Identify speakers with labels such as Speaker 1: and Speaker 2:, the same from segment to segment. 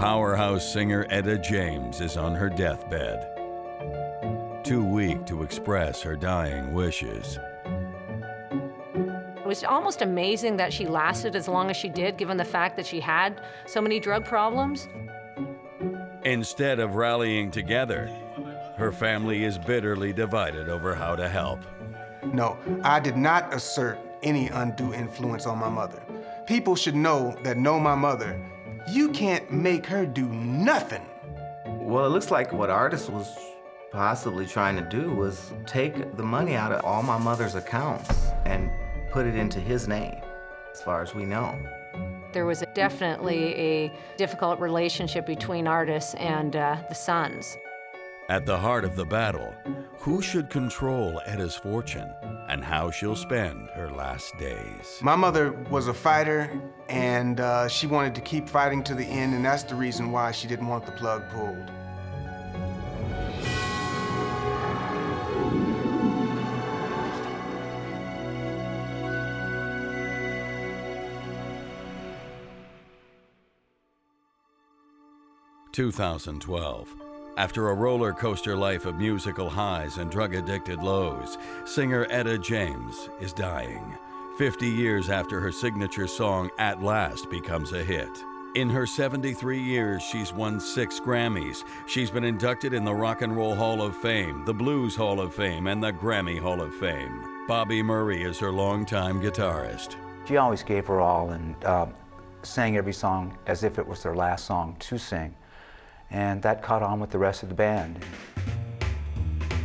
Speaker 1: Powerhouse singer Etta James is on her deathbed, too weak to express her dying wishes.
Speaker 2: It was almost amazing that she lasted as long as she did, given the fact that she had so many drug problems.
Speaker 1: Instead of rallying together, her family is bitterly divided over how to help.
Speaker 3: No, I did not assert any undue influence on my mother. People should know my mother. You can't make her do nothing.
Speaker 4: Well, it looks like what Artist was possibly trying to do was take the money out of all my mother's accounts and put it into his name, as far as we know.
Speaker 2: There was definitely a difficult relationship between Artist and the sons.
Speaker 1: At the heart of the battle, who should control Etta's fortune and how she'll spend her last days?
Speaker 3: My mother was a fighter, and she wanted to keep fighting to the end, and that's the reason why she didn't want the plug pulled.
Speaker 1: (2012). After a roller coaster life of musical highs and drug-addicted lows, singer Etta James is dying, 50 years after her signature song At Last becomes a hit. In her 73 years, she's won 6 Grammys. She's been inducted in the Rock and Roll Hall of Fame, the Blues Hall of Fame, and the Grammy Hall of Fame. Bobby Murray is her longtime guitarist.
Speaker 5: She always gave her all and sang every song as if it was their last song to sing. And that caught on with the rest of the band.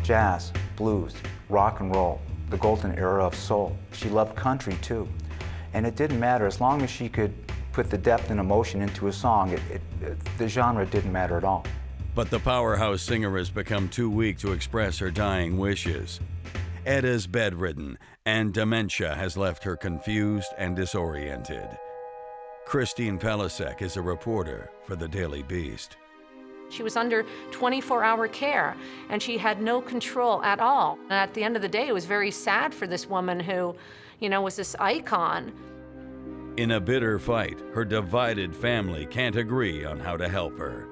Speaker 5: Jazz, blues, rock and roll, the golden era of soul. She loved country too. And it didn't matter, as long as she could put the depth and emotion into a song, the genre didn't matter at all.
Speaker 1: But the powerhouse singer has become too weak to express her dying wishes. Etta's bedridden, and dementia has left her confused and disoriented. Christine Pelisek is a reporter for the Daily Beast.
Speaker 2: She was under 24-hour care, and she had no control at all. And at the end of the day, it was very sad for this woman who, was this icon.
Speaker 1: In a bitter fight, her divided family can't agree on how to help her.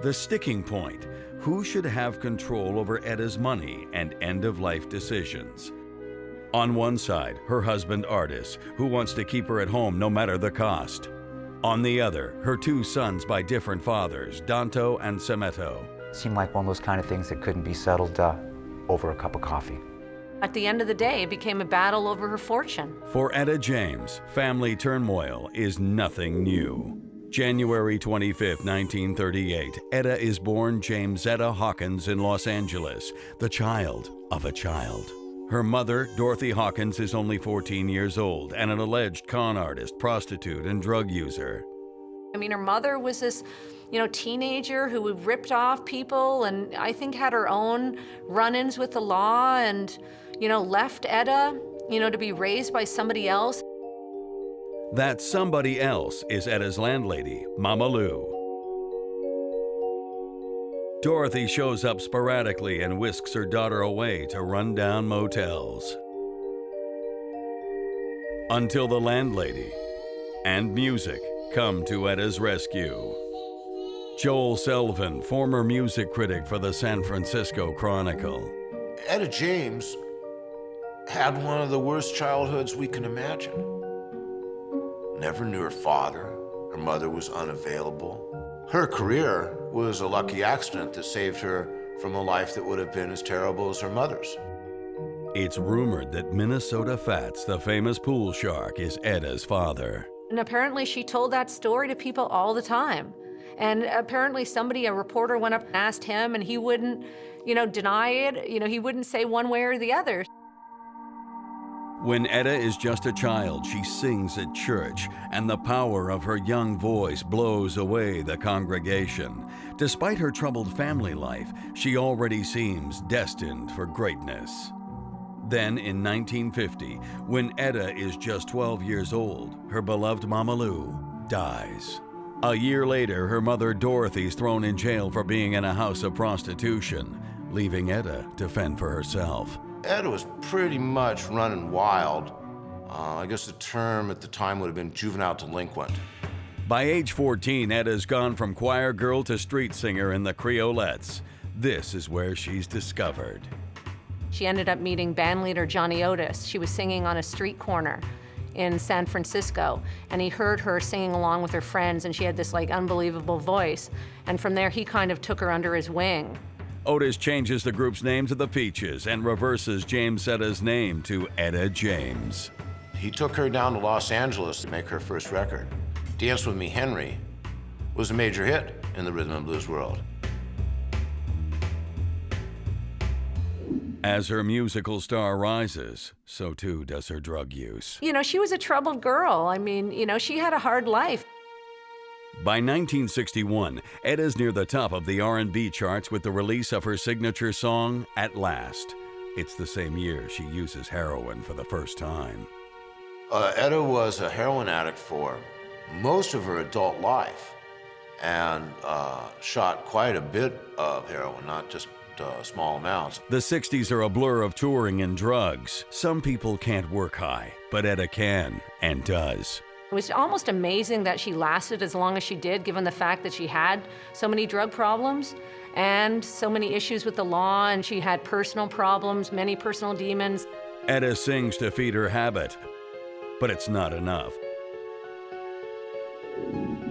Speaker 1: The sticking point: who should have control over Etta's money and end-of-life decisions? On one side, her husband Artist, who wants to keep her at home no matter the cost. On the other, her 2 sons by different fathers, Danto and Semeto.
Speaker 5: It seemed like one of those kind of things that couldn't be settled over a cup of coffee.
Speaker 2: At the end of the day, it became a battle over her fortune.
Speaker 1: For Etta James, family turmoil is nothing new. January 25, 1938, Etta is born Jamesetta Hawkins in Los Angeles, the child of a child. Her mother, Dorothy Hawkins, is only 14 years old and an alleged con artist, prostitute, and drug user.
Speaker 2: Her mother was this, teenager who ripped off people and I think had her own run-ins with the law and, left Etta, to be raised by somebody else.
Speaker 1: That somebody else is Etta's landlady, Mama Lou. Dorothy shows up sporadically and whisks her daughter away to run-down motels. Until the landlady and music come to Etta's rescue. Joel Selvin, former music critic for the San Francisco Chronicle.
Speaker 6: Etta James had one of the worst childhoods we can imagine. Never knew her father. Her mother was unavailable. Her career was a lucky accident that saved her from a life that would have been as terrible as her mother's.
Speaker 1: It's rumored that Minnesota Fats, the famous pool shark, is Etta's father.
Speaker 2: And apparently she told that story to people all the time. And apparently a reporter went up and asked him and he wouldn't, deny it. He wouldn't say one way or the other.
Speaker 1: When Etta is just a child, she sings at church, and the power of her young voice blows away the congregation. Despite her troubled family life, she already seems destined for greatness. Then in 1950, when Etta is just 12 years old, her beloved Mama Lou dies. A year later, her mother Dorothy is thrown in jail for being in a house of prostitution, leaving Etta to fend for herself.
Speaker 6: Etta was pretty much running wild. I guess the term at the time would have been juvenile delinquent.
Speaker 1: By age 14, Etta's gone from choir girl to street singer in the Creolettes. This is where she's discovered.
Speaker 2: She ended up meeting bandleader Johnny Otis. She was singing on a street corner in San Francisco, and he heard her singing along with her friends, and she had this like unbelievable voice. And from there, he kind of took her under his wing.
Speaker 1: Otis changes the group's name to the Peaches and reverses James Etta's name to Etta James.
Speaker 6: He took her down to Los Angeles to make her first record. Dance With Me, Henry was a major hit in the rhythm and blues world.
Speaker 1: As her musical star rises, so too does her drug use.
Speaker 2: You know, she was a troubled girl. I mean, you know, she had a hard life.
Speaker 1: By 1961, Etta's near the top of the R&B charts with the release of her signature song, At Last. It's the same year she uses heroin for the first time.
Speaker 6: Etta was a heroin addict for most of her adult life and shot quite a bit of heroin, not just small amounts.
Speaker 1: The 60s are a blur of touring and drugs. Some people can't work high, but Etta can and does.
Speaker 2: It was almost amazing that she lasted as long as she did, given the fact that she had so many drug problems and so many issues with the law, and she had personal problems, many personal demons.
Speaker 1: Etta sings to feed her habit, but it's not enough.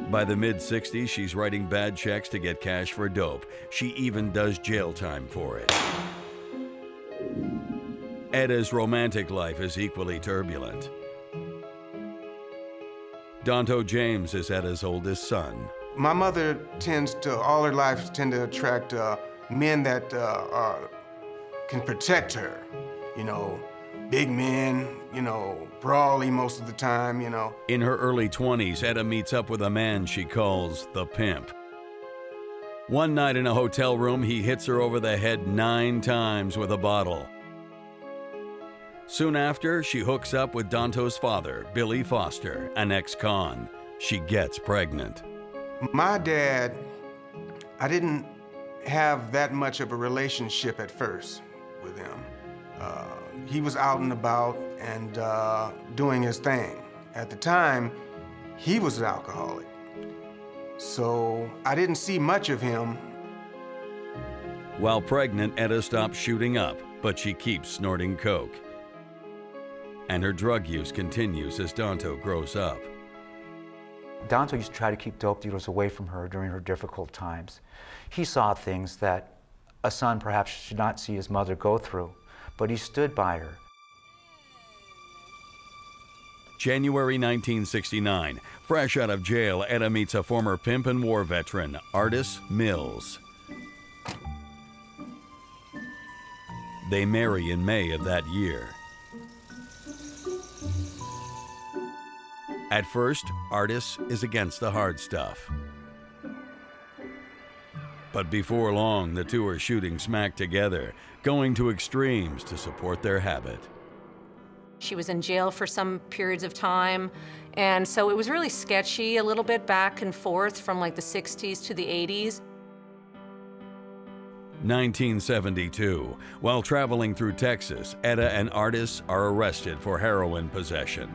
Speaker 1: By the mid-60s, she's writing bad checks to get cash for dope. She even does jail time for it. Etta's romantic life is equally turbulent. Etta James is Etta's oldest son.
Speaker 3: My mother all her life tend to attract men that can protect her, you know, big men, you know, brawly most of the time, you know.
Speaker 1: In her early 20s, Etta meets up with a man she calls the pimp. One night in a hotel room, he hits her over the head 9 times with a bottle. Soon after, she hooks up with Danto's father, Billy Foster, an ex-con. She gets pregnant.
Speaker 3: My dad, I didn't have that much of a relationship at first with him. He was out and about and doing his thing. At the time, he was an alcoholic. So I didn't see much of him.
Speaker 1: While pregnant, Etta stops shooting up, but she keeps snorting coke. And her drug use continues as Danto grows up.
Speaker 5: Danto used to try to keep dope dealers away from her during her difficult times. He saw things that a son perhaps should not see his mother go through, but he stood by her.
Speaker 1: January 1969, fresh out of jail, Etta meets a former pimp and war veteran, Artis Mills. They marry in May of that year. At first, Artis is against the hard stuff. But before long, the two are shooting smack together, going to extremes to support their habit.
Speaker 2: She was in jail for some periods of time, and so it was really sketchy, a little bit back and forth from like the 60s to the 80s.
Speaker 1: 1972, while traveling through Texas, Etta and Artis are arrested for heroin possession.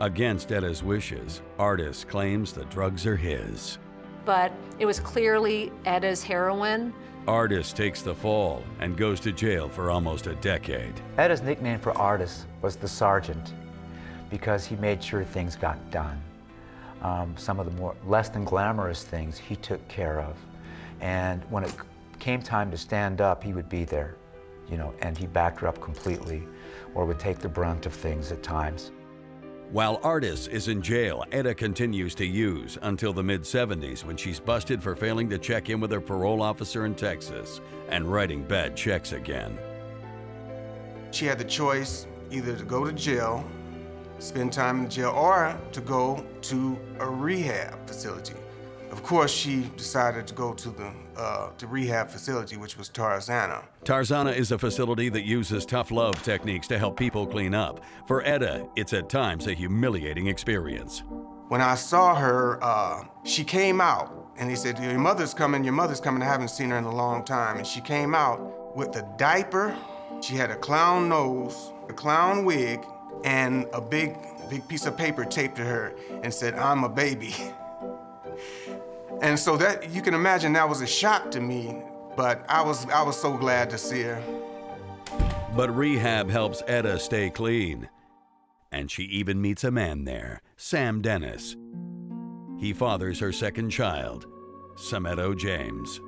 Speaker 1: Against Etta's wishes, Artis claims the drugs are his.
Speaker 2: But it was clearly Etta's heroin.
Speaker 1: Artis takes the fall and goes to jail for almost a decade.
Speaker 5: Etta's nickname for Artis was the Sergeant because he made sure things got done. Some of the less than glamorous things he took care of. And when it came time to stand up, he would be there, you know, and he backed her up completely or would take the brunt of things at times.
Speaker 1: While Artis is in jail, Etta continues to use until the mid-70s when she's busted for failing to check in with her parole officer in Texas and writing bad checks again.
Speaker 3: She had the choice either to go to jail, spend time in jail, or to go to a rehab facility. Of course, she decided to go to the rehab facility, which was Tarzana.
Speaker 1: Tarzana is a facility that uses tough love techniques to help people clean up. For Etta, it's at times a humiliating experience.
Speaker 3: When I saw her, she came out, and he said, your mother's coming, I haven't seen her in a long time. And she came out with a diaper, she had a clown nose, a clown wig, and a big big piece of paper taped to her and said, "I'm a baby." And so that, you can imagine that was a shock to me, but I was so glad to see her.
Speaker 1: But rehab helps Etta stay clean. And she even meets a man there, Sam Dennis. He fathers her second child, Etta James.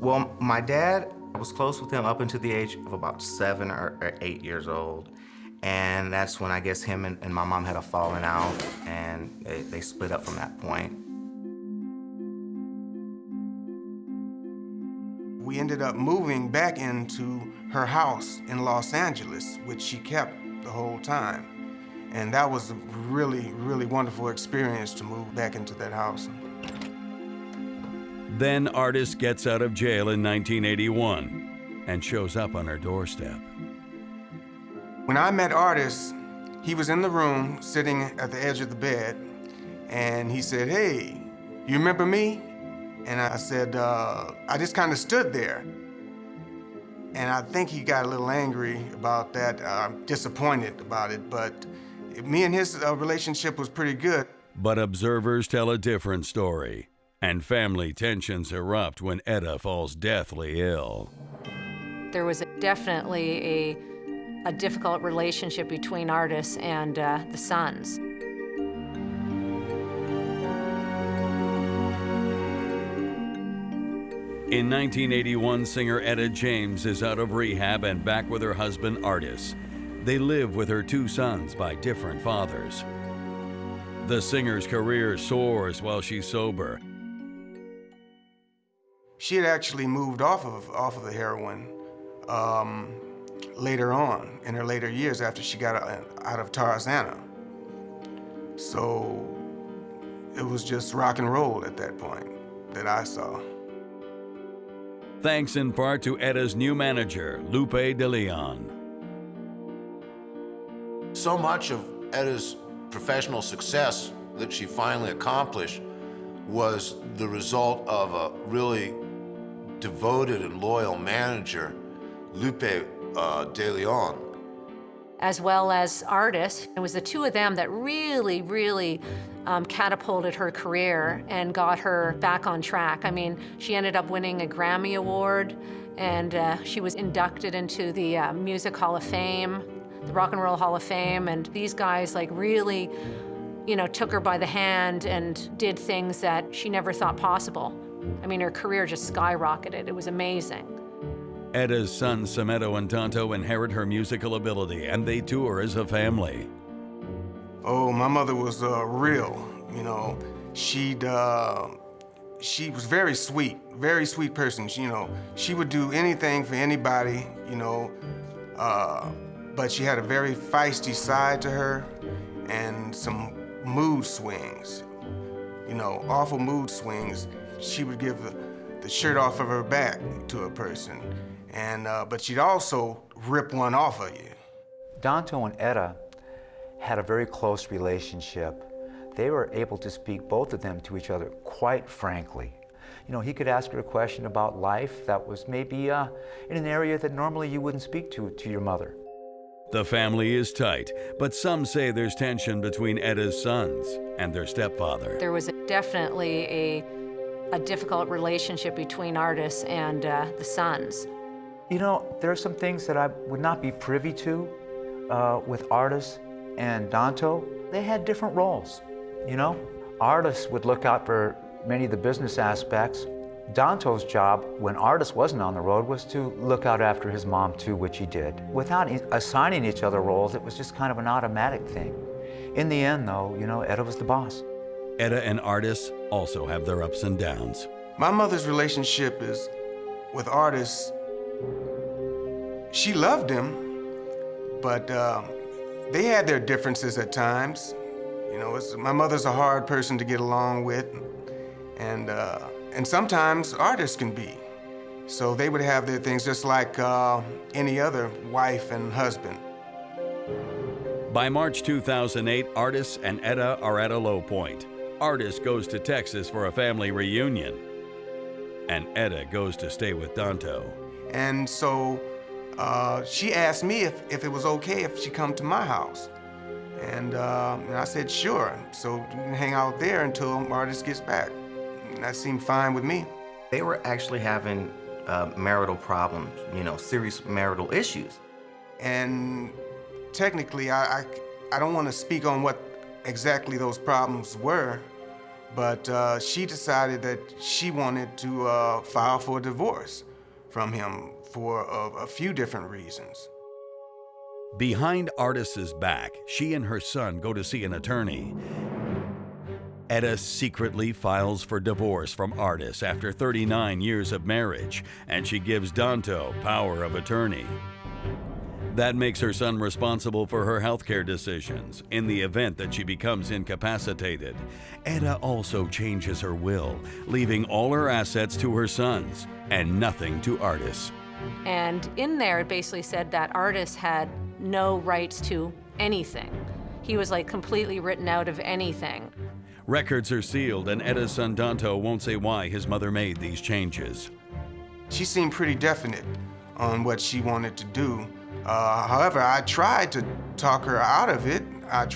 Speaker 4: Well, my dad, I was close with him up until the age of about 7 or 8 years old. And that's when I guess him and my mom had a falling out, and they split up from that point.
Speaker 3: We ended up moving back into her house in Los Angeles, which she kept the whole time. And that was a really, really wonderful experience to move back into that house.
Speaker 1: Then Artis gets out of jail in 1981 and shows up on her doorstep.
Speaker 3: When I met Artis, he was in the room sitting at the edge of the bed, and he said, "Hey, you remember me?" And I said, I just kind of stood there. And I think he got a little angry about that, disappointed about it, but me and his relationship was pretty good.
Speaker 1: But observers tell a different story, and family tensions erupt when Etta falls deathly ill.
Speaker 2: There was definitely a difficult relationship between Artis and the sons.
Speaker 1: In 1981, singer Etta James is out of rehab and back with her husband Artis. They live with her 2 sons by different fathers. The singer's career soars while she's sober.
Speaker 3: She had actually moved off of the heroin later on, in her later years after she got out of Tarzana. So it was just rock and roll at that point that I saw.
Speaker 1: Thanks in part to Etta's new manager, Lupe de Leon.
Speaker 6: So much of Etta's professional success that she finally accomplished was the result of a really devoted and loyal manager, Lupe de Leon.
Speaker 2: As well as Artis. It was the 2 of them that really, really catapulted her career and got her back on track. I mean, she ended up winning a Grammy Award, and she was inducted into the Music Hall of Fame, the Rock and Roll Hall of Fame, and these guys like really, took her by the hand and did things that she never thought possible. I mean, her career just skyrocketed. It was amazing.
Speaker 1: Etta's sons Sameto and Tonto inherit her musical ability, and they tour as a family.
Speaker 3: Oh, my mother was real, She was very sweet person. She would do anything for anybody, but she had a very feisty side to her and some mood swings, awful mood swings. She would give the shirt off of her back to a person, and but she'd also rip one off of you.
Speaker 5: Danto and Etta had a very close relationship. They were able to speak, both of them, to each other quite frankly. He could ask her a question about life that was maybe in an area that normally you wouldn't speak to your mother.
Speaker 1: The family is tight, but some say there's tension between Etta's sons and their stepfather.
Speaker 2: There was definitely a difficult relationship between Artis and the sons.
Speaker 5: There are some things that I would not be privy to with Artis and Danto. They had different roles, Artis would look out for many of the business aspects. Danto's job, when Artis wasn't on the road, was to look out after his mom too, which he did. Without assigning each other roles, it was just kind of an automatic thing. In the end, though, Etta was the boss.
Speaker 1: Etta and Artis also have their ups and downs.
Speaker 3: My mother's relationship with Artis, she loved him, but they had their differences at times. My mother's a hard person to get along with, and sometimes Artis can be. So they would have their things just like any other wife and husband.
Speaker 1: By March 2008, Artis and Etta are at a low point. Artis goes to Texas for a family reunion, and Etta goes to stay with Danto.
Speaker 3: And so she asked me if it was okay if she come to my house. And I said, sure. So we can hang out there until Artist gets back. And that seemed fine with me.
Speaker 4: They were actually having marital problems, serious marital issues.
Speaker 3: And technically, I don't want to speak on what exactly those problems were, but she decided that she wanted to file for a divorce from him for a few different reasons.
Speaker 1: Behind Artist's back, she and her son go to see an attorney. Etta secretly files for divorce from Artist after 39 years of marriage, and she gives Danto power of attorney. That makes her son responsible for her healthcare decisions in the event that she becomes incapacitated. Etta also changes her will, leaving all her assets to her sons and nothing to Artist.
Speaker 2: And in there, it basically said that Artist had no rights to anything. He was like completely written out of anything.
Speaker 1: Records are sealed, and Etta's son Danto won't say why his mother made these changes.
Speaker 3: She seemed pretty definite on what she wanted to do. However, I tried to talk her out of it. I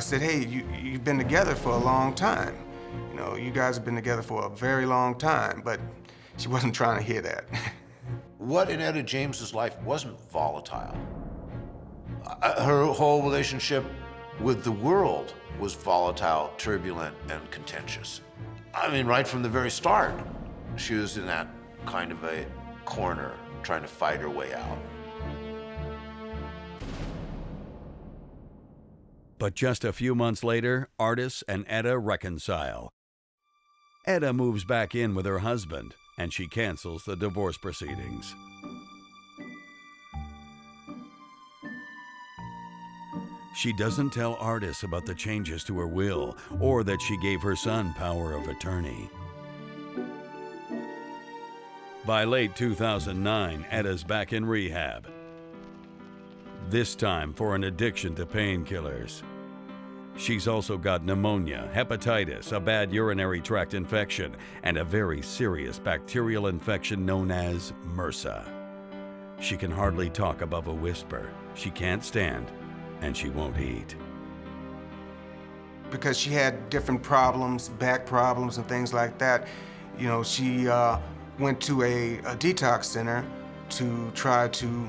Speaker 3: said, hey, you've been together for a long time. You guys have been together for a very long time, but she wasn't trying to hear that.
Speaker 6: What in Etta James's life wasn't volatile? Her whole relationship with the world was volatile, turbulent, and contentious. I mean, right from the very start, she was in that kind of a corner, trying to fight her way out.
Speaker 1: But just a few months later, Artist and Etta reconcile. Etta moves back in with her husband, and she cancels the divorce proceedings. She doesn't tell Artist about the changes to her will or that she gave her son power of attorney. By late 2009, Etta's back in rehab. This time for an addiction to painkillers. She's also got pneumonia, hepatitis, a bad urinary tract infection, and a very serious bacterial infection known as MRSA. She can hardly talk above a whisper. She can't stand, and she won't eat.
Speaker 3: Because she had different problems, back problems and things like that, she went to a detox center to try to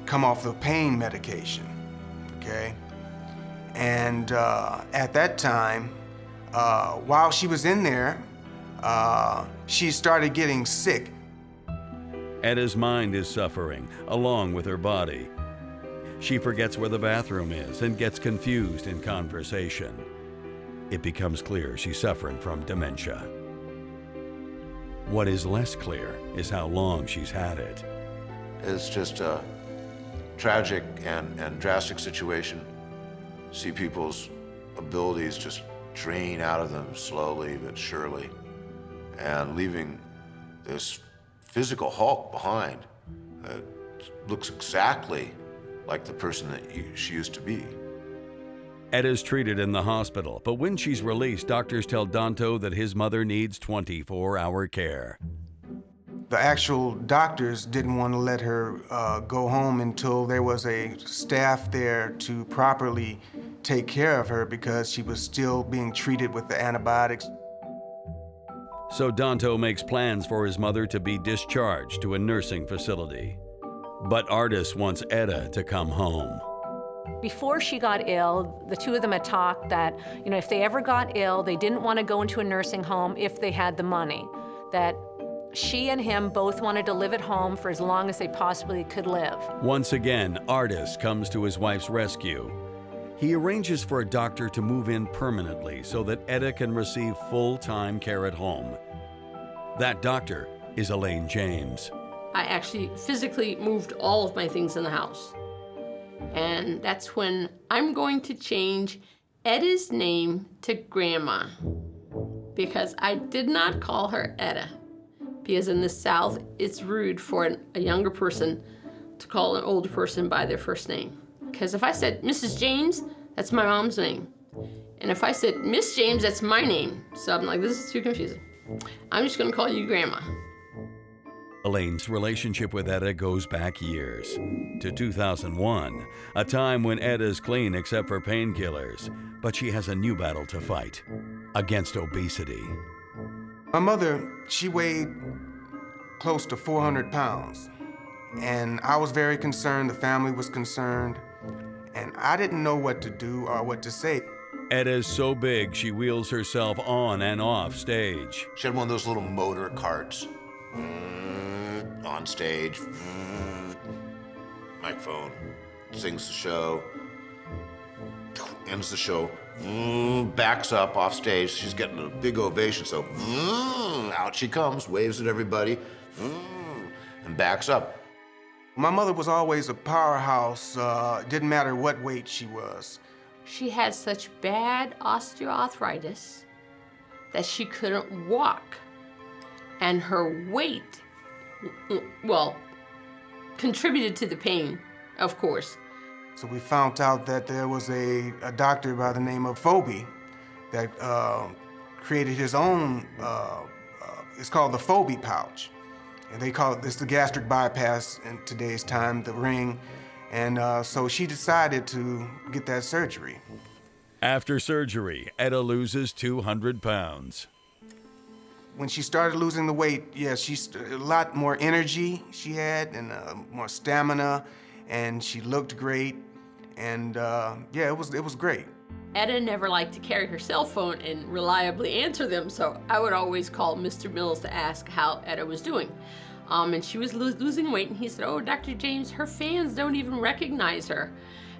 Speaker 3: come off the pain medication, okay? And at that time, while she was in there, she started getting sick.
Speaker 1: Etta's mind is suffering, along with her body. She forgets where the bathroom is and gets confused in conversation. It becomes clear she's suffering from dementia. What is less clear is how long she's had it.
Speaker 6: It's just a tragic and drastic situation. See people's abilities just drain out of them slowly but surely, and leaving this physical hulk behind that looks exactly like the person that she used to be.
Speaker 1: Etta's treated in the hospital, but when she's released, doctors tell Danto that his mother needs 24-hour care.
Speaker 3: The actual doctors didn't want to let her go home until there was a staff there to properly take care of her because she was still being treated with the antibiotics.
Speaker 1: So Danto makes plans for his mother to be discharged to a nursing facility. But Artist wants Etta to come home.
Speaker 2: Before she got ill, the two of them had talked that, if they ever got ill, they didn't want to go into a nursing home if they had the money. That she and him both wanted to live at home for as long as they possibly could live.
Speaker 1: Once again, Artist comes to his wife's rescue. He arranges for a doctor to move in permanently so that Etta can receive full-time care at home. That doctor is Etta James.
Speaker 7: I actually physically moved all of my things in the house. And that's when I'm going to change Etta's name to Grandma, because I did not call her Etta. Because in the South, it's rude for a younger person to call an older person by their first name. Because if I said Mrs. James, that's my mom's name. And if I said Miss James, that's my name. So I'm like, this is too confusing. I'm just gonna call you Grandma.
Speaker 1: Elaine's relationship with Etta goes back years, to 2001, a time when Etta's clean except for painkillers, but she has a new battle to fight, against obesity.
Speaker 3: My mother, she weighed close to 400 pounds, and I was very concerned, the family was concerned, and I didn't know what to do or what to say.
Speaker 1: Etta's so big she wheels herself on and off stage.
Speaker 6: She had one of those little motor carts. On stage, microphone, sings the show, ends the show, backs up off stage. She's getting a big ovation, so out she comes, waves at everybody, and backs up.
Speaker 3: My mother was always a powerhouse, didn't matter what weight she was.
Speaker 7: She had such bad osteoarthritis that she couldn't walk, and her weight, well, contributed to the pain, of course.
Speaker 3: So we found out that there was a doctor by the name of Phoebe that created his own, it's called the Phoebe pouch. And they call it, this the gastric bypass in today's time, the ring. And so she decided to get that surgery.
Speaker 1: After surgery, Etta loses 200 pounds.
Speaker 3: When she started losing the weight, yeah, a lot more energy she had and more stamina, and she looked great. And yeah, it was great.
Speaker 7: Etta never liked to carry her cell phone and reliably answer them, so I would always call Mr. Mills to ask how Etta was doing. And she was losing weight, and he said, "Oh, Dr. James, her fans don't even recognize her."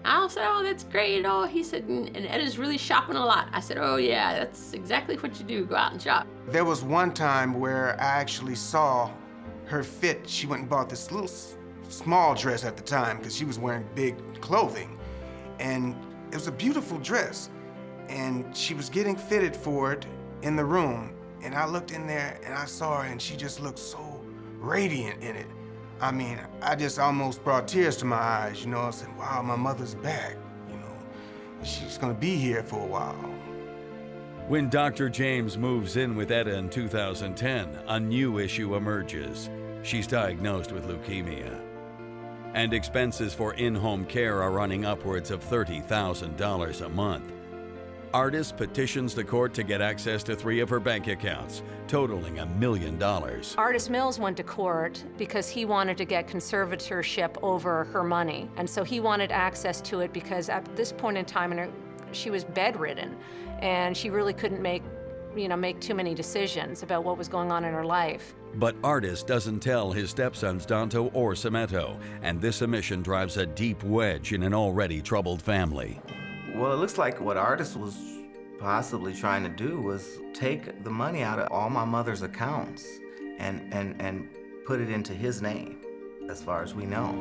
Speaker 7: I said, "Oh, that's great." Oh, he said, and Etta's really shopping a lot. I said, "Oh, yeah, that's exactly what you do, go out and shop."
Speaker 3: There was one time where I actually saw her fit. She went and bought this little small dress at the time because she was wearing big clothing. And it was a beautiful dress. And she was getting fitted for it in the room. And I looked in there and I saw her and she just looked so radiant in it. I mean, I just almost brought tears to my eyes, you know. I said, wow, my mother's back, you know. She's gonna be here for a while.
Speaker 1: When Dr. James moves in with Etta in 2010, a new issue emerges. She's diagnosed with leukemia. And expenses for in-home care are running upwards of $30,000 a month. Artist petitions the court to get access to 3 of her bank accounts, totaling $1 million.
Speaker 2: Artist Mills went to court because he wanted to get conservatorship over her money. And so he wanted access to it because at this point in time, she was bedridden and she really couldn't make too many decisions about what was going on in her life.
Speaker 1: But Artist doesn't tell his stepsons Danto or Sametto, and this omission drives a deep wedge in an already troubled family.
Speaker 4: Well, it looks like what Artist was possibly trying to do was take the money out of all my mother's accounts and put it into his name, as far as we know.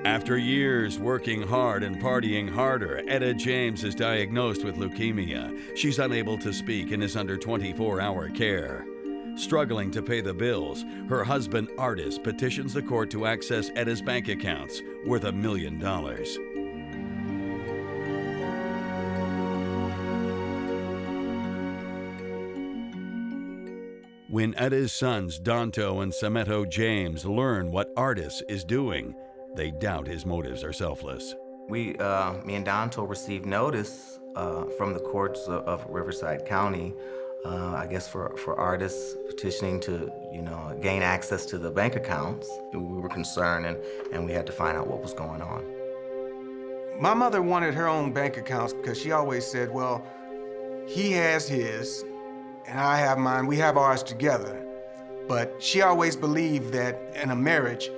Speaker 1: After years working hard and partying harder, Etta James is diagnosed with leukemia. She's unable to speak and is under 24-hour care. Struggling to pay the bills, her husband, Artist, petitions the court to access Etta's bank accounts, worth $1 million. When Etta's sons, Danto and Sametto James, learn what Artist is doing, they doubt his motives are selfless.
Speaker 4: Me and Danto received notice from the courts of Riverside County, I guess for Artists petitioning to, gain access to the bank accounts. We were concerned and we had to find out what was going on.
Speaker 3: My mother wanted her own bank accounts because she always said, well, he has his and I have mine, we have ours together. But she always believed that in a marriage,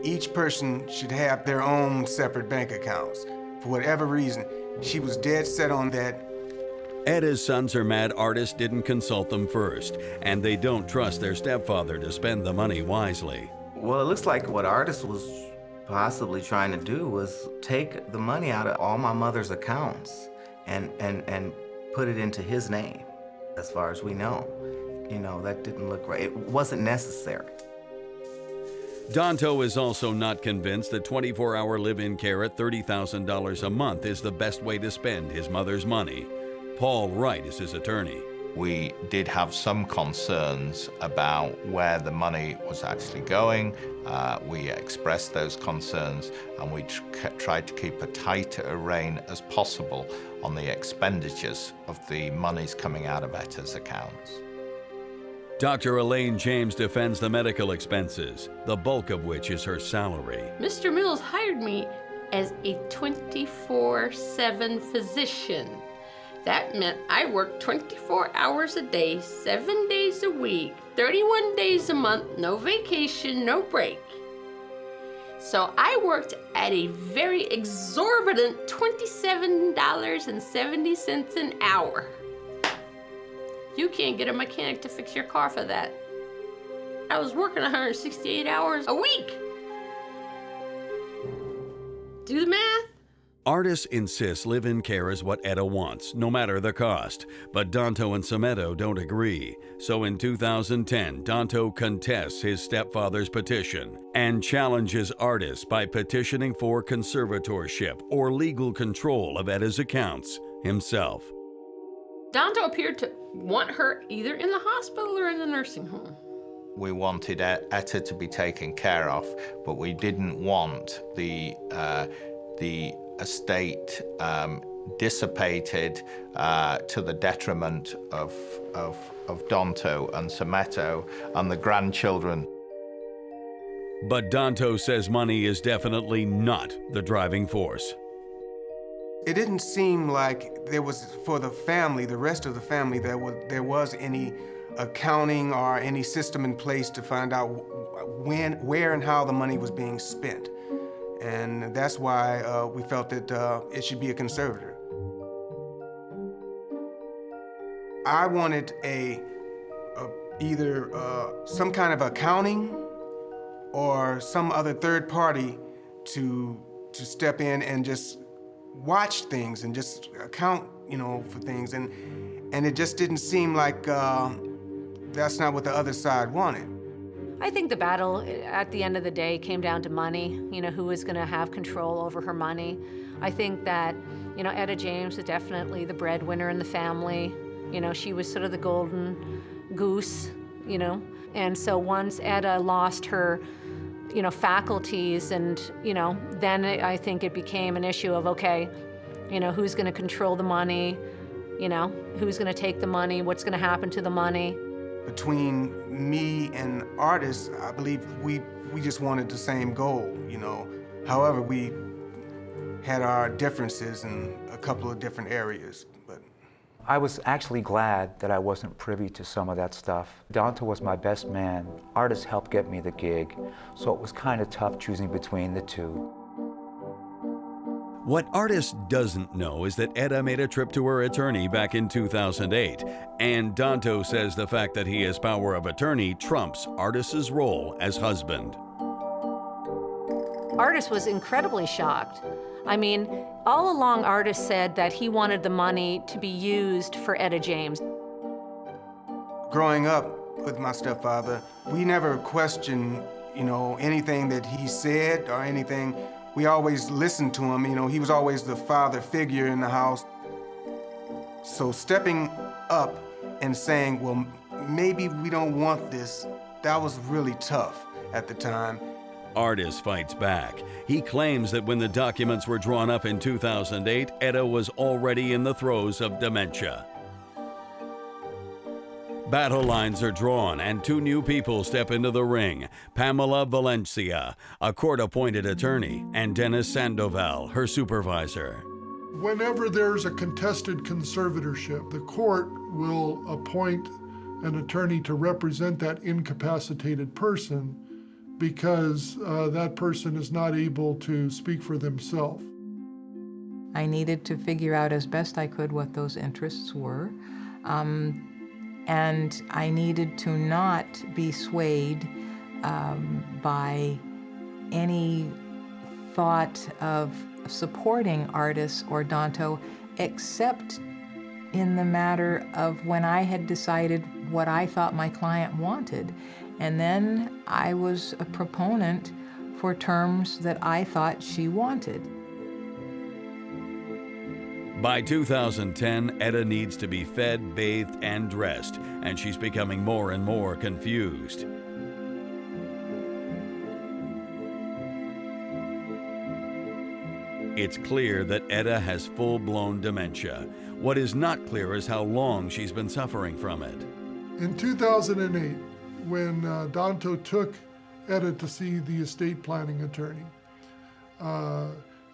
Speaker 3: each person should have their own separate bank accounts. For whatever reason, she was dead set on that.
Speaker 1: Etta's sons are mad Artist didn't consult them first, and they don't trust their stepfather to spend the money wisely.
Speaker 4: Well, it looks like what Artist was possibly trying to do was take the money out of all my mother's accounts and put it into his name, as far as we know. That didn't look right. It wasn't necessary.
Speaker 1: Danto is also not convinced that 24-hour live-in care at $30,000 a month is the best way to spend his mother's money. Paul Wright is his attorney.
Speaker 8: We did have some concerns about where the money was actually going. We expressed those concerns, and we tried to keep a tighter rein as possible on the expenditures of the monies coming out of Etta's accounts.
Speaker 1: Dr. Elaine James defends the medical expenses, the bulk of which is her salary.
Speaker 7: Mr. Mills hired me as a 24/7 physician. That meant I worked 24 hours a day, 7 days a week, 31 days a month, no vacation, no break. So I worked at a very exorbitant $27.70 an hour. You can't get a mechanic to fix your car for that. I was working 168 hours a week. Do the math.
Speaker 1: Artists insist live-in care is what Etta wants, no matter the cost. But Danto and Sometto don't agree. So in 2010, Danto contests his stepfather's petition and challenges Artists by petitioning for conservatorship or legal control of Etta's accounts himself.
Speaker 7: Danto appeared to want her either in the hospital or in the nursing home.
Speaker 8: We wanted Etta to be taken care of, but we didn't want the estate dissipated to the detriment of Danto and Sometto and the grandchildren.
Speaker 1: But Danto says money is definitely not the driving force.
Speaker 3: It didn't seem like there was, for the family, the rest of the family, there was any accounting or any system in place to find out when, where, and how the money was being spent. And that's why we felt that it should be a conservator. I wanted either some kind of accounting or some other third party to step in and just watch things and just account, for things. And it just didn't seem like that's not what the other side wanted.
Speaker 2: I think the battle at the end of the day came down to money, who was going to have control over her money. I think that, Etta James was definitely the breadwinner in the family. She was sort of the golden goose, And so once Etta lost her, faculties and, then I think it became an issue of, okay, who's going to control the money, who's going to take the money, what's going to happen to the money.
Speaker 3: Between me and Artists, I believe we just wanted the same goal, However, we had our differences in a couple of different areas, but.
Speaker 5: I was actually glad that I wasn't privy to some of that stuff. Danto was my best man. Artists helped get me the gig, so it was kind of tough choosing between the two.
Speaker 1: What Artists doesn't know is that Etta made a trip to her attorney back in 2008, and Danto says the fact that he has power of attorney trumps Artists' role as husband.
Speaker 2: Artists was incredibly shocked. I mean, all along Artists said that he wanted the money to be used for Etta James.
Speaker 3: Growing up with my stepfather, we never questioned, anything that he said or anything. We always listened to him, he was always the father figure in the house. So stepping up and saying, well, maybe we don't want this, that was really tough at the time.
Speaker 1: Artists fights back. He claims that when the documents were drawn up in 2008, Etta was already in the throes of dementia. Battle lines are drawn and two new people step into the ring. Pamela Valencia, a court-appointed attorney, and Dennis Sandoval, her supervisor.
Speaker 9: Whenever there's a contested conservatorship, the court will appoint an attorney to represent that incapacitated person because that person is not able to speak for themselves.
Speaker 10: I needed to figure out as best I could what those interests were. And I needed to not be swayed by any thought of supporting Artists or Danto, except in the matter of when I had decided what I thought my client wanted. And then I was a proponent for terms that I thought she wanted.
Speaker 1: By 2010, Etta needs to be fed, bathed, and dressed, and she's becoming more and more confused. It's clear that Etta has full-blown dementia. What is not clear is how long she's been suffering from it.
Speaker 9: In 2008, when Danto took Etta to see the estate planning attorney,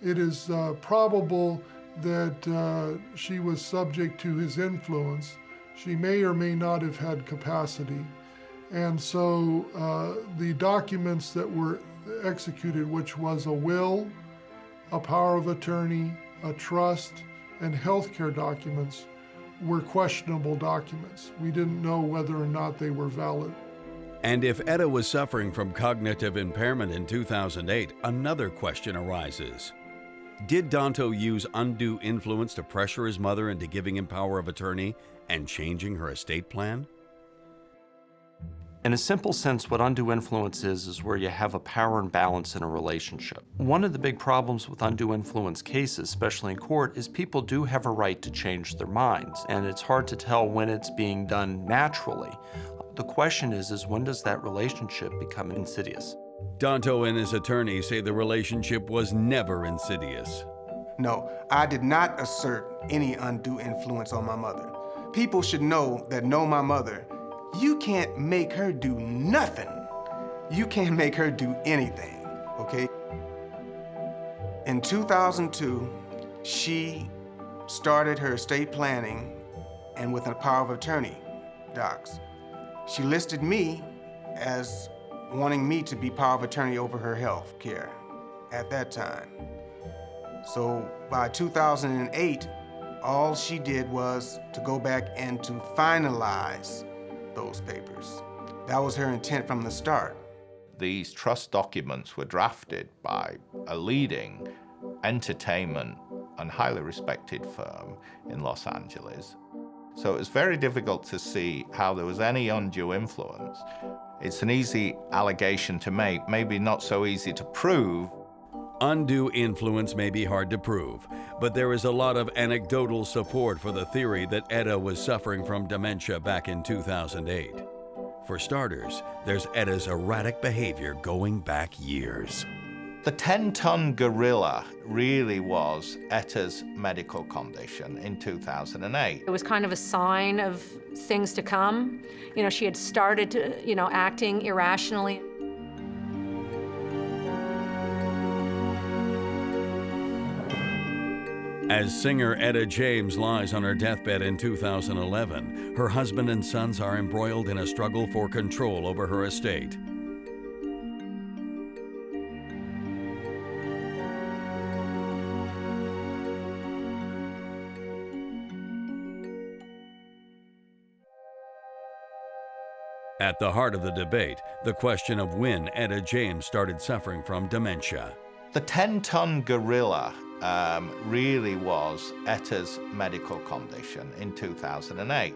Speaker 9: it is probable that she was subject to his influence. She may or may not have had capacity. And so the documents that were executed, which was a will, a power of attorney, a trust, and healthcare documents, were questionable documents. We didn't know whether or not they were valid.
Speaker 1: And if Etta was suffering from cognitive impairment in 2008, another question arises. Did Danto use undue influence to pressure his mother into giving him power of attorney and changing her estate plan?
Speaker 11: In a simple sense, what undue influence is where you have a power imbalance in a relationship. One of the big problems with undue influence cases, especially in court, is people do have a right to change their minds, and it's hard to tell when it's being done naturally. The question is when does that relationship become insidious?
Speaker 1: Danto and his attorney say the relationship was never insidious.
Speaker 3: No, I did not assert any undue influence on my mother. People should know my mother. You can't make her do nothing. You can't make her do anything, okay? In 2002, she started her estate planning and with a power of attorney docs. She listed me as wanting me to be power of attorney over her health care at that time. So by 2008, all she did was to go back and to finalize those papers. That was her intent from the start.
Speaker 8: These trust documents were drafted by a leading entertainment and highly respected firm in Los Angeles. So it was very difficult to see how there was any undue influence. It's an easy allegation to make, maybe not so easy to prove.
Speaker 1: Undue influence may be hard to prove, but there is a lot of anecdotal support for the theory that Etta was suffering from dementia back in 2008. For starters, there's Etta's erratic behavior going back years.
Speaker 8: The 10-ton gorilla really was Etta's medical condition in 2008.
Speaker 2: It was kind of a sign of things to come. You know, she had started to, acting irrationally.
Speaker 1: As singer Etta James lies on her deathbed in 2011, her husband and sons are embroiled in a struggle for control over her estate. At the heart of the debate, the question of when Etta James started suffering from dementia.
Speaker 8: The 10-ton gorilla really was Etta's medical condition in 2008.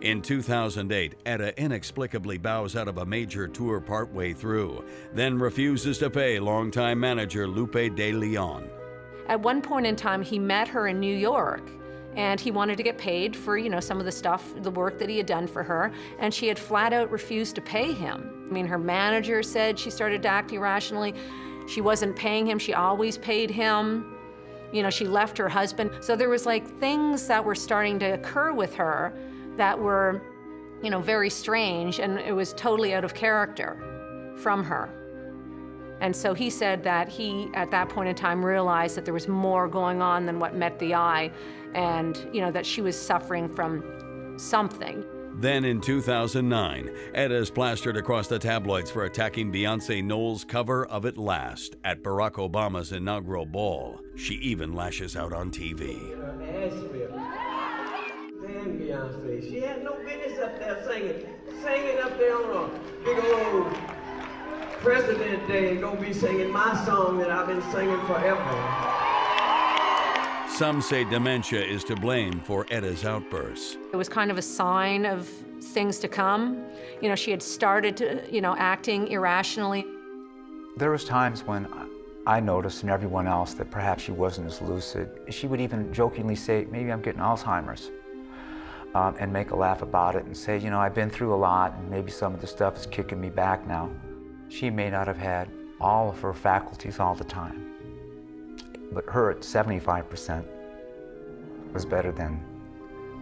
Speaker 1: In 2008, Etta inexplicably bows out of a major tour partway through, then refuses to pay longtime manager Lupe de Leon.
Speaker 2: At one point in time, he met her in New York, and he wanted to get paid for, some of the stuff, the work that he had done for her, and she had flat out refused to pay him. I mean, her manager said she started to act irrationally. She wasn't paying him, she always paid him. She left her husband. So there was things that were starting to occur with her that were, very strange, and it was totally out of character from her. And so he said that he, at that point in time, realized that there was more going on than what met the eye, and, that she was suffering from something.
Speaker 1: Then in 2009, Etta is plastered across the tabloids for attacking Beyonce Knowles' cover of At Last at Barack Obama's inaugural ball. She even lashes out on TV.
Speaker 12: Damn Beyonce, she had no business up there singing up there on a big old President Day and gonna be singing my song that I've been singing forever.
Speaker 1: Some say dementia is to blame for Etta's outbursts.
Speaker 2: It was kind of a sign of things to come. She had started to, acting irrationally.
Speaker 5: There was times when I noticed in everyone else that perhaps she wasn't as lucid. She would even jokingly say, maybe I'm getting Alzheimer's, and make a laugh about it and say, you know, I've been through a lot and maybe some of the stuff is kicking me back now. She may not have had all of her faculties all the time, but her at 75% was better than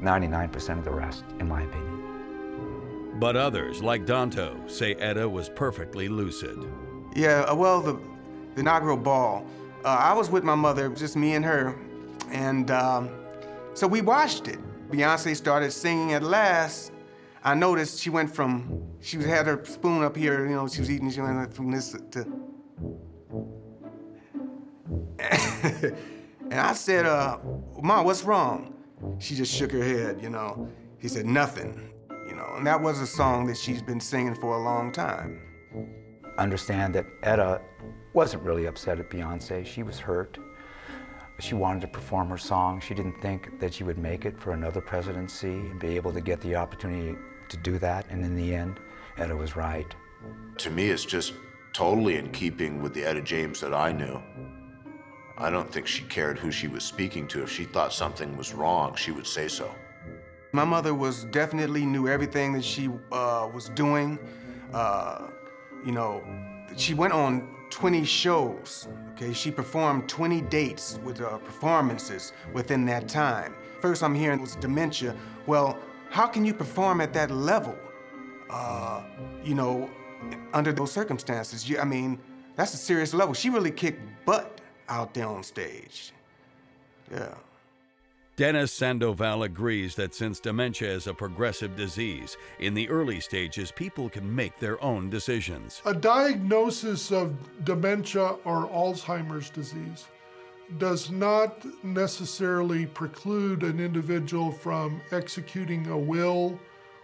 Speaker 5: 99% of the rest, in my opinion.
Speaker 1: But others, like Danto, say Etta was perfectly lucid.
Speaker 3: Yeah, well, the inaugural ball, I was with my mother, just me and her, and so we watched it. Beyonce started singing at last. I noticed she went from, she had her spoon up here, you know, she was eating, she went from this to... And I said, Mom, what's wrong? She just shook her head, you know. He said, nothing, you know, and that was a song that she's been singing for a long time.
Speaker 5: Understand that Etta wasn't really upset at Beyonce. She was hurt. She wanted to perform her song. She didn't think that she would make it for another presidency and be able to get the opportunity to do that. And in the end, Etta was right.
Speaker 6: To me, it's just totally in keeping with the Etta James that I knew. I don't think she cared who she was speaking to. If she thought something was wrong, she would say so.
Speaker 3: My mother was definitely knew everything that she was doing. You know, she went on 20 shows, okay? She performed 20 dates with performances within that time. First I'm hearing it was dementia. Well, how can you perform at that level, you know, under those circumstances? I mean, that's a serious level. She really kicked butt out there on stage, yeah.
Speaker 1: Dennis Sandoval agrees that since dementia is a progressive disease, in the early stages, people can make their own decisions.
Speaker 9: A diagnosis of dementia or Alzheimer's disease does not necessarily preclude an individual from executing a will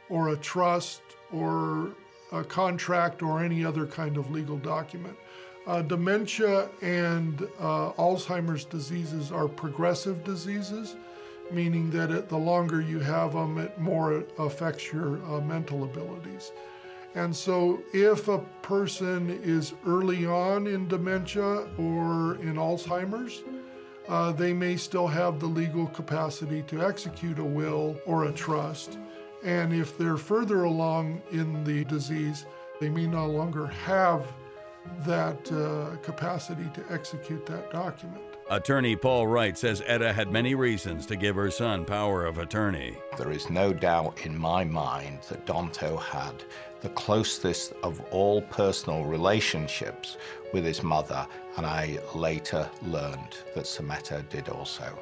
Speaker 9: or a trust or a contract or any other kind of legal document. Dementia and Alzheimer's diseases are progressive diseases, meaning that the longer you have them, it more affects your mental abilities. And so if a person is early on in dementia or in Alzheimer's, they may still have the legal capacity to execute a will or a trust. And if they're further along in the disease, they may no longer have that capacity to execute that document.
Speaker 1: Attorney Paul Wright says Etta had many reasons to give her son power of attorney.
Speaker 8: There is no doubt in my mind that Danto had the closest of all personal relationships with his mother, and I later learned that Sameta did also.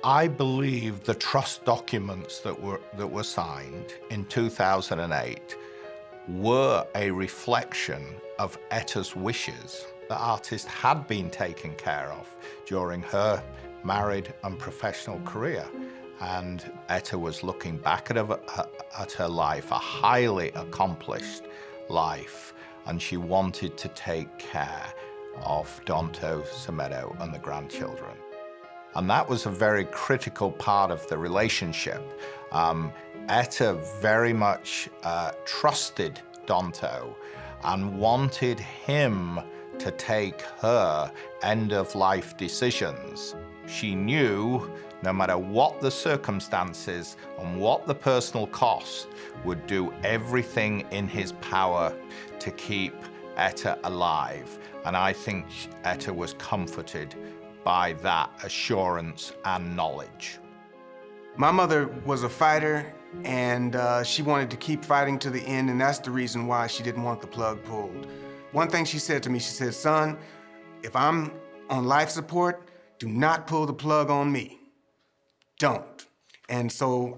Speaker 8: I believe the trust documents that were signed in 2008 were a reflection of Etta's wishes. The artist had been taken care of during her married and professional career, and Etta was looking back at her life, a highly accomplished life, and she wanted to take care of Danto, Semedo, and the grandchildren. And that was a very critical part of the relationship. Etta very much trusted Danto and wanted him to take her end-of-life decisions. She knew no matter what the circumstances and what the personal cost, would do everything in his power to keep Etta alive. And I think Etta was comforted by that assurance and knowledge.
Speaker 3: My mother was a fighter, and she wanted to keep fighting to the end, and that's the reason why she didn't want the plug pulled. One thing she said to me, she said, son, if I'm on life support, do not pull the plug on me. Don't. And so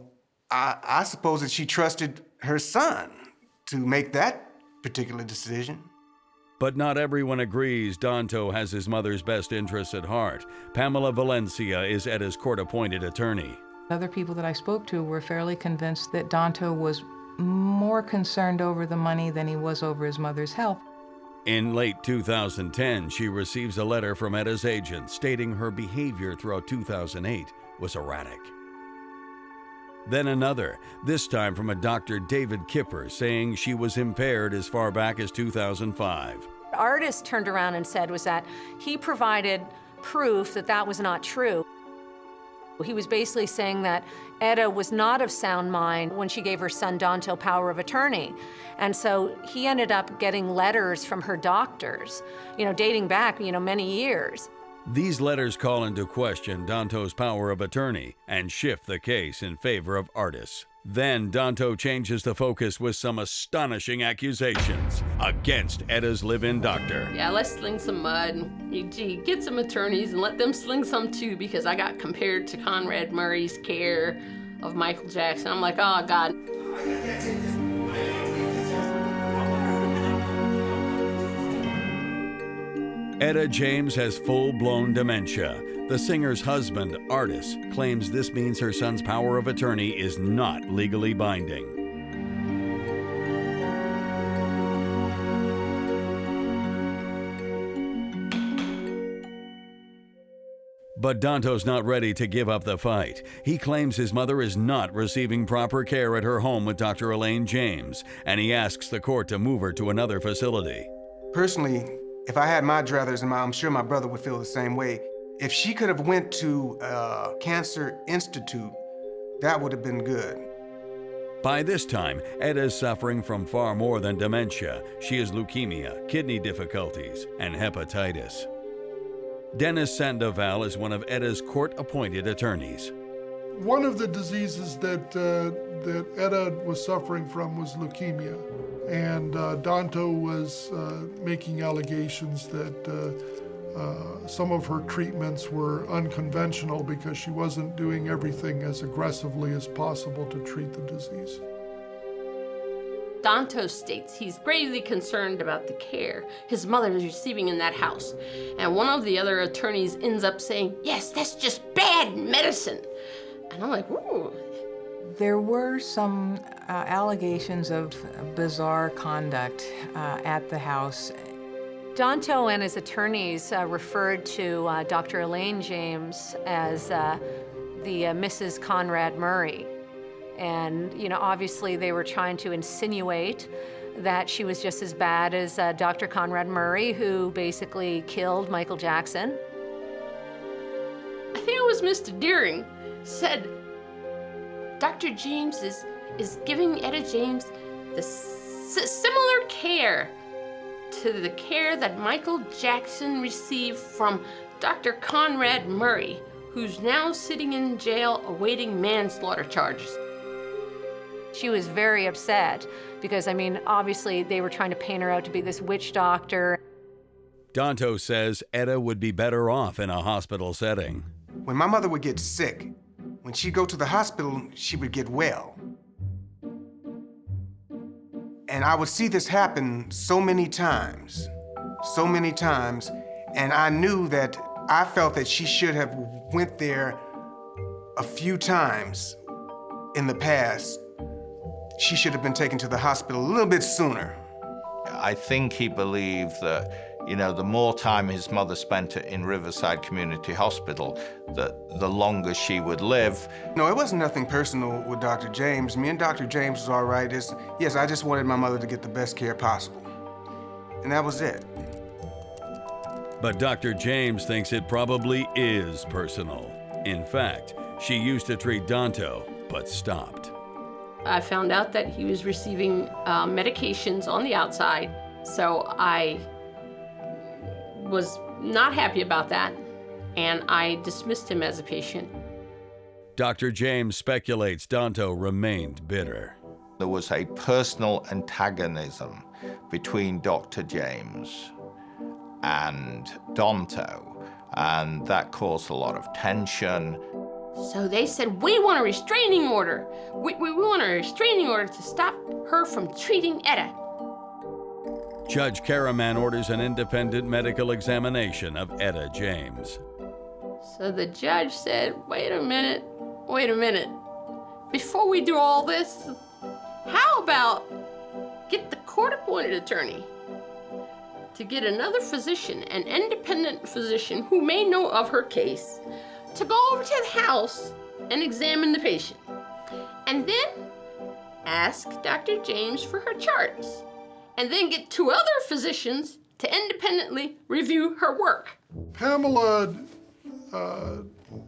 Speaker 3: I suppose that she trusted her son to make that particular decision.
Speaker 1: But not everyone agrees Danto has his mother's best interests at heart. Pamela Valencia is Etta's court-appointed attorney.
Speaker 10: Other people that I spoke to were fairly convinced that Danto was more concerned over the money than he was over his mother's health.
Speaker 1: In late 2010, she receives a letter from Etta's agent stating her behavior throughout 2008 was erratic. Then another, this time from a Dr. David Kipper, saying she was impaired as far back as 2005.
Speaker 2: Artis turned around and said was that he provided proof that that was not true. He was basically saying that Etta was not of sound mind when she gave her son Danto power of attorney. And so he ended up getting letters from her doctors, dating back, many years.
Speaker 1: These letters call into question Danto's power of attorney and shift the case in favor of Artis. Then Danto changes the focus with some astonishing accusations against Etta's live-in doctor.
Speaker 7: Yeah, let's sling some mud. Gee, get some attorneys and let them sling some too, because I got compared to Conrad Murray's care of Michael Jackson. I'm like, oh God.
Speaker 1: Etta James has full-blown dementia. The singer's husband, Artis, claims this means her son's power of attorney is not legally binding. But Danto's not ready to give up the fight. He claims his mother is not receiving proper care at her home with Dr. Elaine James, and he asks the court to move her to another facility.
Speaker 3: Personally, if I had my druthers, and I'm sure my brother would feel the same way, if she could have went to a cancer institute, that would have been good.
Speaker 1: By this time, Etta is suffering from far more than dementia. She has leukemia, kidney difficulties, and hepatitis. Dennis Sandoval is one of Etta's court-appointed attorneys.
Speaker 9: One of the diseases that Etta was suffering from was leukemia. And Danto was making allegations that some of her treatments were unconventional because she wasn't doing everything as aggressively as possible to treat the disease.
Speaker 7: Danto states he's gravely concerned about the care his mother is receiving in that house. And one of the other attorneys ends up saying, yes, that's just bad medicine. And I'm like, ooh.
Speaker 10: There were some allegations of bizarre conduct at the house.
Speaker 2: Danto and his attorneys referred to Dr. Elaine James as the Mrs. Conrad Murray. And, obviously they were trying to insinuate that she was just as bad as Dr. Conrad Murray, who basically killed Michael Jackson.
Speaker 7: I think it was Mr. Deering said, Dr. James is giving Etta James the similar care to the care that Michael Jackson received from Dr. Conrad Murray, who's now sitting in jail awaiting manslaughter charges.
Speaker 2: She was very upset because, obviously they were trying to paint her out to be this witch doctor.
Speaker 1: Danto says Etta would be better off in a hospital setting.
Speaker 3: When my mother would get sick, when she'd go to the hospital, she would get well. And I would see this happen so many times, and I knew that I felt that she should have went there a few times in the past. She should have been taken to the hospital a little bit sooner.
Speaker 8: I think he believed that, the more time his mother spent in Riverside Community Hospital, the longer she would live.
Speaker 3: No, it wasn't nothing personal with Dr. James. Me and Dr. James was all right. Yes, I just wanted my mother to get the best care possible. And that was it.
Speaker 1: But Dr. James thinks it probably is personal. In fact, she used to treat Danto, but stopped.
Speaker 7: I found out that he was receiving medications on the outside, so I was not happy about that, and I dismissed him as a patient.
Speaker 1: Dr. James speculates Danto remained bitter.
Speaker 8: There was a personal antagonism between Dr. James and Danto, and that caused a lot of tension.
Speaker 7: So they said, we want a restraining order. We want a restraining order to stop her from treating Etta.
Speaker 1: Judge Karaman orders an independent medical examination of Etta James.
Speaker 7: So the judge said, wait a minute. Before we do all this, how about get the court-appointed attorney to get another physician, an independent physician who may know of her case, to go over to the house and examine the patient, and then ask Dr. James for her charts, and then get 2 other physicians to to independently review her work.
Speaker 9: Pamela,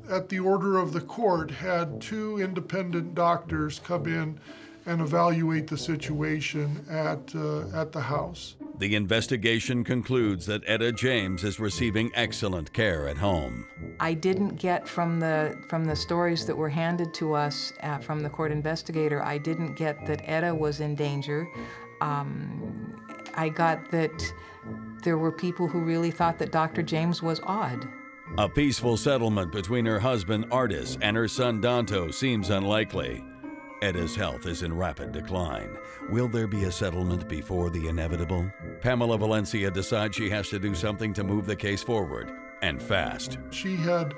Speaker 9: at the order of the court, had 2 independent doctors come in and evaluate the situation at the house.
Speaker 1: The investigation concludes that Etta James is receiving excellent care at home.
Speaker 10: I didn't get from the stories that were handed to us from the court investigator, I didn't get that Etta was in danger. I got that there were people who really thought that Dr. James was odd.
Speaker 1: A peaceful settlement between her husband, Artis, and her son, Danto, seems unlikely. Etta's health is in rapid decline. Will there be a settlement before the inevitable? Pamela Valencia decides she has to do something to move the case forward, and fast.
Speaker 9: She had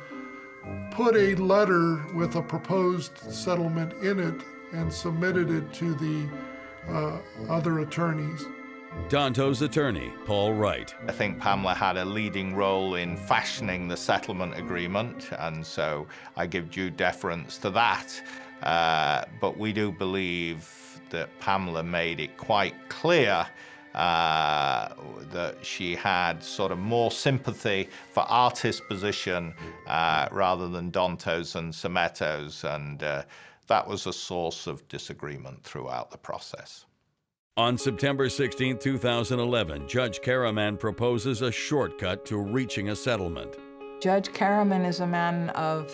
Speaker 9: put a letter with a proposed settlement in it and submitted it to the other attorneys.
Speaker 1: Danto's attorney, Paul Wright.
Speaker 8: I think Pamela had a leading role in fashioning the settlement agreement, and so I give due deference to that. But we do believe that Pamela made it quite clear that she had sort of more sympathy for Artis' position rather than Danto's and Sometto's, and that was a source of disagreement throughout the process.
Speaker 1: On September 16, 2011, Judge Karaman proposes a shortcut to reaching a settlement.
Speaker 10: Judge Karaman is a man of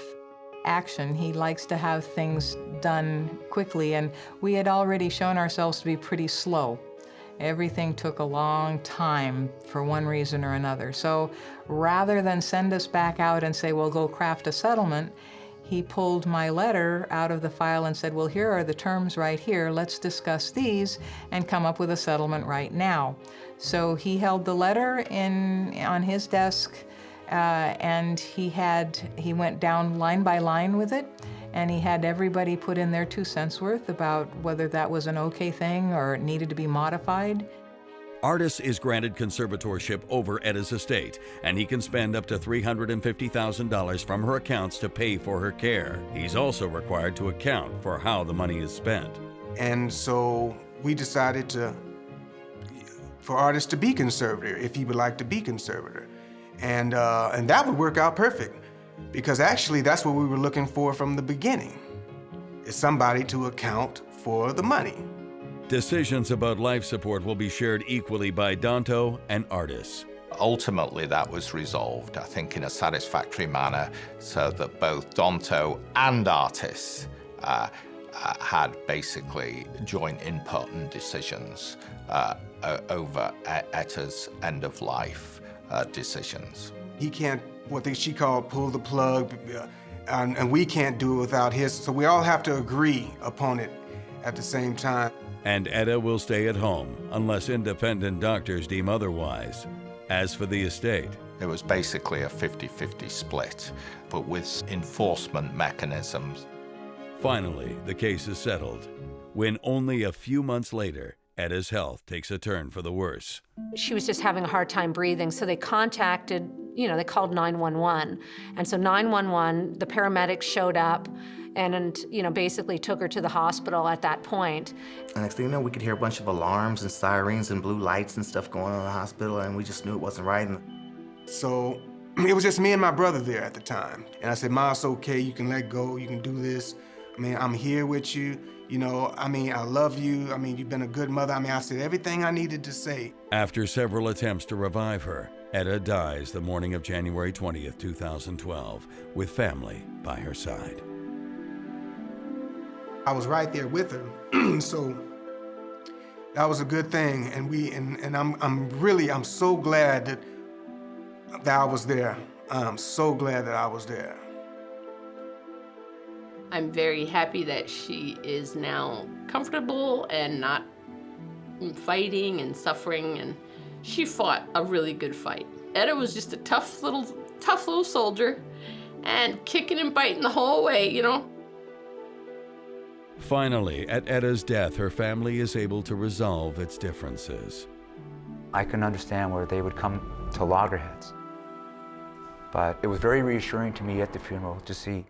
Speaker 10: action. He likes to have things done quickly, and we had already shown ourselves to be pretty slow. Everything took a long time for one reason or another. So rather than send us back out and say, well, go craft a settlement, he pulled my letter out of the file and said, well, here are the terms right here. Let's discuss these and come up with a settlement right now. So he held the letter on his desk, and he went down line by line with it, and he had everybody put in their 2 cents worth about whether that was an okay thing or needed to be modified.
Speaker 1: Artis is granted conservatorship over Etta's estate, and he can spend up to $350,000 from her accounts to pay for her care. He's also required to account for how the money is spent.
Speaker 3: And so we decided for Artis to be conservator, if he would like to be conservator. And that would work out perfect, because actually that's what we were looking for from the beginning, is somebody to account for the money.
Speaker 1: Decisions about life support will be shared equally by Danto and Artis.
Speaker 8: Ultimately, that was resolved, I think, in a satisfactory manner, so that both Danto and Artis had basically joint input and decisions over Etta's end-of-life decisions.
Speaker 3: He can't, she called pull the plug, and we can't do it without his, so we all have to agree upon it at the same time.
Speaker 1: And Etta will stay at home unless independent doctors deem otherwise. As for the estate,
Speaker 8: it was basically a 50-50 split, but with enforcement mechanisms.
Speaker 1: Finally, the case is settled, when only a few months later, Etta's health takes a turn for the worse.
Speaker 2: She was just having a hard time breathing, so they contacted, they called 911. And so 911, the paramedics showed up and basically took her to the hospital at that point.
Speaker 4: And next thing you know, we could hear a bunch of alarms and sirens and blue lights and stuff going on in the hospital, and we just knew it wasn't right.
Speaker 3: So it was just me and my brother there at the time. And I said, Ma, it's okay, you can let go, you can do this. I'm here with you. I love you. You've been a good mother. I said everything I needed to say.
Speaker 1: After several attempts to revive her, Etta dies the morning of January 20th, 2012, with family by her side.
Speaker 3: I was right there with her, so that was a good thing. And I'm so glad that I was there. I'm so glad that I was there.
Speaker 7: I'm very happy that she is now comfortable and not fighting and suffering, and she fought a really good fight. Etta was just a tough little soldier, and kicking and biting the whole way,
Speaker 1: Finally, at Etta's death, her family is able to resolve its differences.
Speaker 5: I can understand where they would come to loggerheads. But it was very reassuring to me at the funeral to see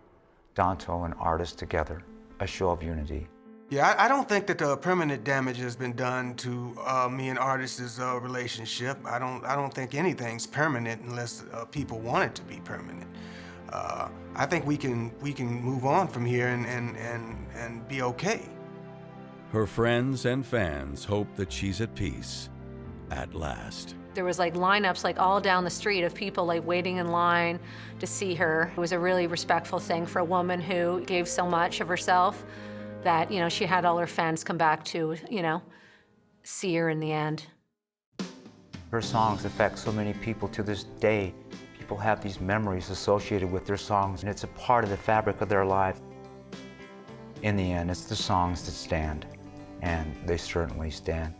Speaker 5: Danto and Artis together, a show of unity.
Speaker 3: Yeah, I don't think that permanent damage has been done to me and artists' relationship. I don't think anything's permanent unless people want it to be permanent. I think we can move on from here and be okay.
Speaker 1: Her friends and fans hope that she's at peace at last.
Speaker 2: There was like lineups like all down the street of people like waiting in line to see her. It was a really respectful thing for a woman who gave so much of herself that, you know, she had all her fans come back to, you know, see her in the end.
Speaker 5: Her songs affect so many people to this day. People have these memories associated with their songs, and it's a part of the fabric of their life. In the end, it's the songs that stand, and they certainly stand.